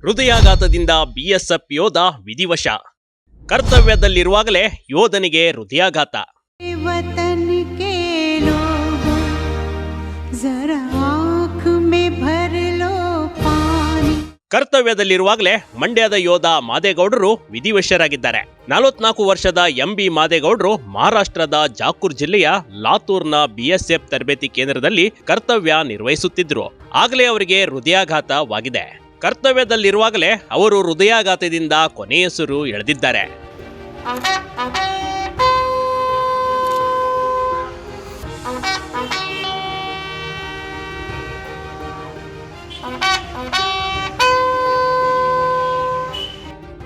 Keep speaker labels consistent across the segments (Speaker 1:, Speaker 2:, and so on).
Speaker 1: ಹೃದಯಾಘಾತದಿಂದ ಬಿಎಸ್ಎಫ್ ಯೋಧ ವಿಧಿವಶ. ಕರ್ತವ್ಯದಲ್ಲಿರುವಾಗಲೇ ಯೋಧನಿಗೆ ಹೃದಯಾಘಾತ. ಕರ್ತವ್ಯದಲ್ಲಿರುವಾಗಲೇ ಮಂಡ್ಯದ ಯೋಧ ಮಾದೇಗೌಡರು ವಿಧಿವಶರಾಗಿದ್ದಾರೆ. 44 ವರ್ಷದ ಎಂಬಿ ಮಾದೇಗೌಡರು ಮಹಾರಾಷ್ಟ್ರದ ಜಾಕೂರ್ ಜಿಲ್ಲೆಯ ಲಾತೂರ್ನ ಬಿಎಸ್ಎಫ್ ತರಬೇತಿ ಕೇಂದ್ರದಲ್ಲಿ ಕರ್ತವ್ಯ ನಿರ್ವಹಿಸುತ್ತಿದ್ದರು. ಆಗಲೇ ಅವರಿಗೆ ಹೃದಯಾಘಾತವಾಗಿದೆ. ಕರ್ತವ್ಯದಲ್ಲಿರುವಾಗಲೇ ಅವರು ಹೃದಯಾಘಾತದಿಂದ ಕೊನೆಯುಸಿರು ಎಳೆದಿದ್ದಾರೆ.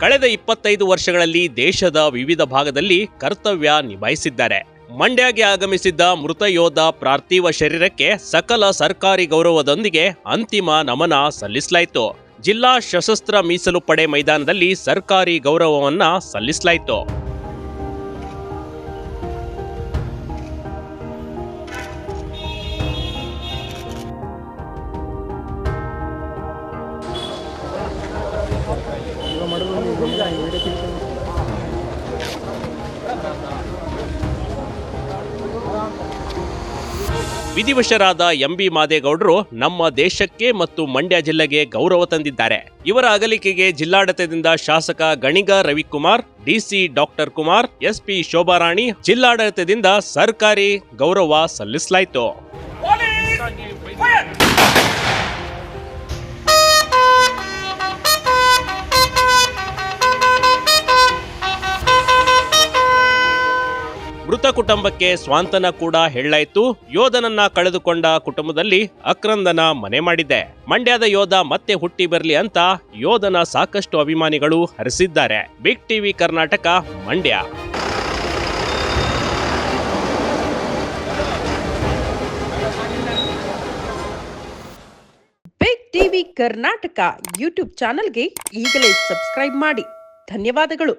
Speaker 1: ಕಳೆದ 25 ವರ್ಷಗಳಲ್ಲಿ ದೇಶದ ವಿವಿಧ ಭಾಗದಲ್ಲಿ ಕರ್ತವ್ಯ ನಿಭಾಯಿಸಿದ್ದಾರೆ. ಮಂಡ್ಯಗೆ ಆಗಮಿಸಿದ್ದ ಮೃತ ಯೋಧ ಪಾರ್ಥಿವ ಶರೀರಕ್ಕೆ ಸಕಲ ಸರ್ಕಾರಿ ಗೌರವದೊಂದಿಗೆ ಅಂತಿಮ ನಮನ ಸಲ್ಲಿಸಲಾಯಿತು. ಜಿಲ್ಲಾ ಸಶಸ್ತ್ರ ಮೀಸಲು ಪಡೆ ಮೈದಾನದಲ್ಲಿ ಸರ್ಕಾರಿ ಗೌರವವನ್ನ ಸಲ್ಲಿಸಲಾಯಿತು. ವಿಧಿವಶರಾದ ಎಂಬಿ ಮಾದೇಗೌಡರು ನಮ್ಮ ದೇಶಕ್ಕೆ ಮತ್ತು ಮಂಡ್ಯ ಜಿಲ್ಲೆಗೆ ಗೌರವ ತಂದಿದ್ದಾರೆ. ಇವರ ಅಗಲಿಕೆಗೆ ಜಿಲ್ಲಾಡಳಿತದಿಂದ ಶಾಸಕ Ganiga Ravikumar, DC doctor Kumar, SP Shobharani, ಜಿಲ್ಲಾಡಳಿತದಿಂದ ಸರ್ಕಾರಿ ಗೌರವ ಸಲ್ಲಿಸಲಾಯಿತು. ಮೃತ ಕುಟುಂಬಕ್ಕೆ ಸ್ವಾಂತನ ಕೂಡ ಹೇಳಲಾಯಿತು. ಯೋಧನನ್ನ ಕಳೆದುಕೊಂಡ ಕುಟುಂಬದಲ್ಲಿ ಆಕ್ರಂದನ ಮನೆ ಮಾಡಿದೆ. ಮಂಡ್ಯದ ಯೋಧ ಮತ್ತೆ ಹುಟ್ಟಿ ಬರಲಿ ಅಂತ ಯೋಧನ ಸಾಕಷ್ಟು ಅಭಿಮಾನಿಗಳು ಹರಿಸಿದ್ದಾರೆ. Big TV Karnataka, Mandya.
Speaker 2: Big TV Karnataka YouTube ಚಾನೆಲ್ಗೆ ಈಗಲೇ ಸಬ್ಸ್ಕ್ರೈಬ್ ಮಾಡಿ. ಧನ್ಯವಾದಗಳು.